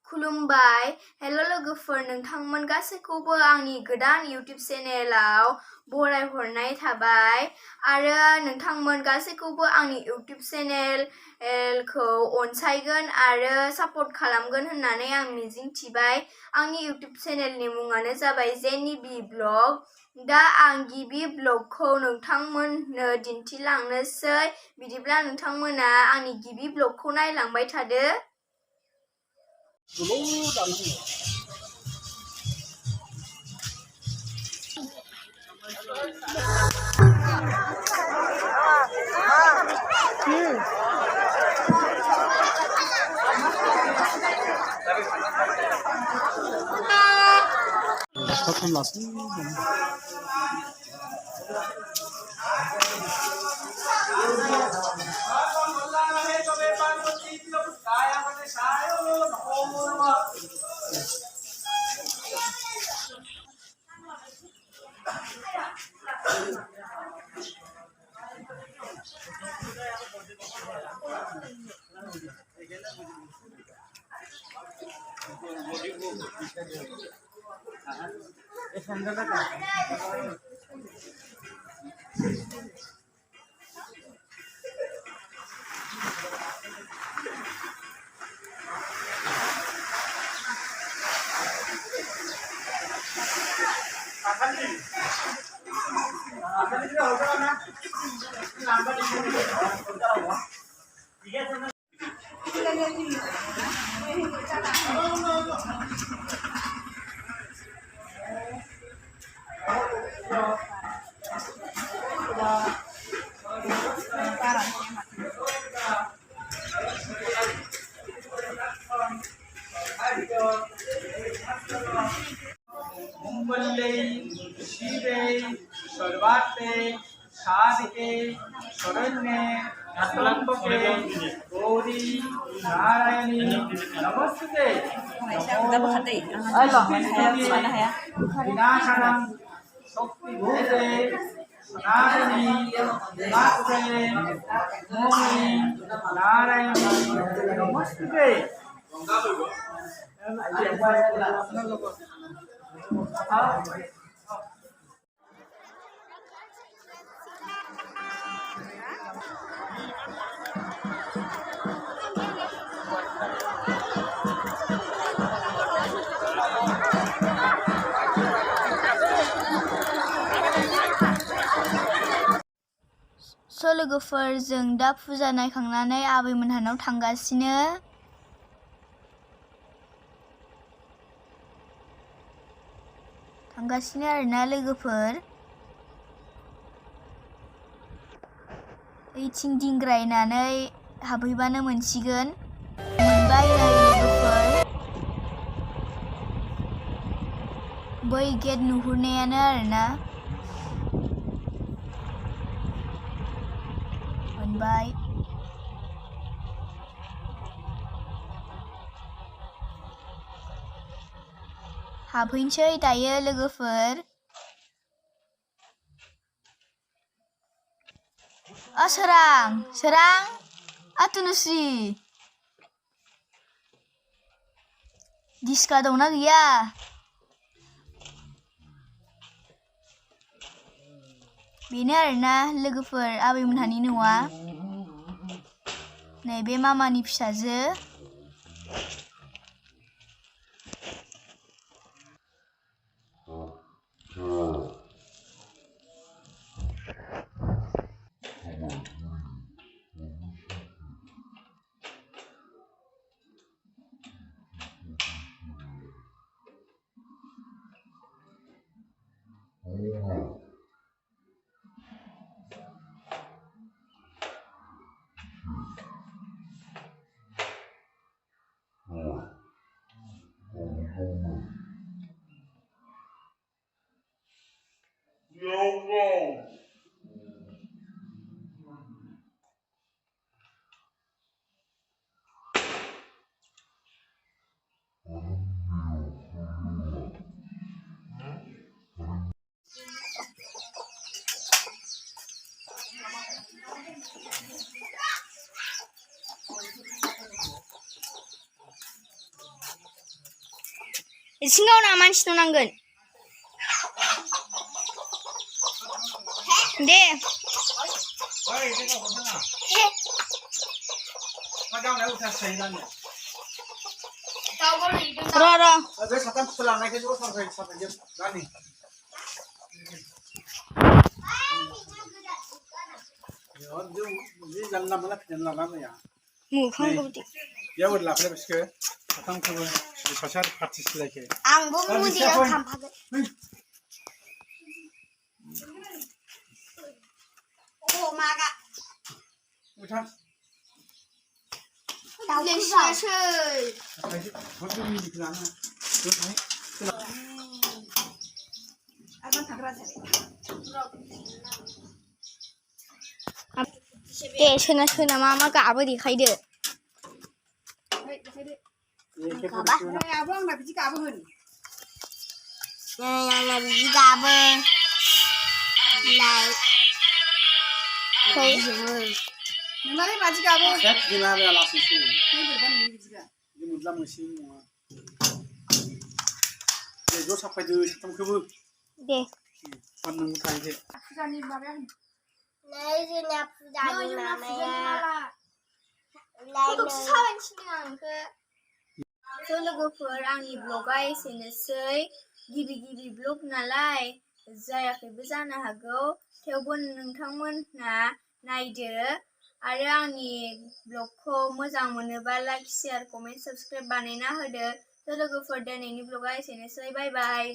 खुलुमबाय हेल' लोगोफोर नोंथांमोन गासैखौबो आंनि गोदान इउटिउब चेनेलाव बरायहरनाय थाबाय आरो नोंथांमोन गासैखौबो आंनि इउटिउब चेनेलखौ अनसायगोन आरो सापर्ट खालामगोन होननानै आं मिजिंथिबाय। आंनि इउटिउब चेनेलनि मुङानो जाबाय जेनि बि ब्लग। दा आं गिबि ब्लगखौ नोंथांमोननो दिन्थिलांनोसै। बिदिब्ला नोंथांमोना आंनि गिबि ब्लगखौ नायलांबाय थादो। शिवे सर्वार्थे साधिके शरण्ये त्र्यंबके गौरी नारायणी नमस्ते विनाशनं शक्तिभूते सनातनी मात्रे मोहिनी नारायणी नमस्ते। लोगोफोर जों दा फुजा नायखांनानै आबैमोनहानाव थांगासिनो। आरोना लोगोफोर ओइथिं दिंग्रायनानै हाबहैबानो मोनसिगोन। मोनबाय नै लोगोफोर बै गेट नुहुरनायानो आरोना मोनबाय। हाबहैनोसै दायो लोगोफोर। सोरां आतुनुश्री दिस्का दंना गैया? बेनो आरोना लोगोफोर आबैमोनहानि न'आ। नैबे मामानि फिसाजो। सिङाव ना मानसि नांगोन दे Oi, cái nào còn thằng Mà đau này udah say lắm nhỉ. र Bây giờ tao làm này cái chỗ xong rồi chứ. Ra đi. Yo, đi dần làm lắm rồi à. मुखांखौ Ya udah lah, boleh bersih. Tentang tu, di pasar partis lagi. आंबो मुदियाव थांफागोन अ मागा Udah. दाउखौसै Betul ni di kelana. Betul. दे सोना मा मा गाबो देखायदो Abang आंना बिदि गाबो लाइक नोंलाय बादि गाबो Set gila ya langsung sih. Ini mudah mesin semua. Jadi sampai di sistem kebu. दे Pandang kayak gitu. फुजानि माबाया नै जोंना फुजानि माबाया फट'सो साबायनो थिनदों आं नोंखौ थ' लोगोफोर आंनि ब्लगा एसेनोसै गिबि ब्लग नालाय जायाखैबो जानो हागौ थेवबो नोंथांमोनहा नायदो आरो आंनि ब्लगखौ मोजां मोनोबा लाइक शेयार कमेन्ट साबस्क्राइब बानायना होदो थ' लोगोफोर दिनैनि ब्लगा एसेनोसै बाय बाय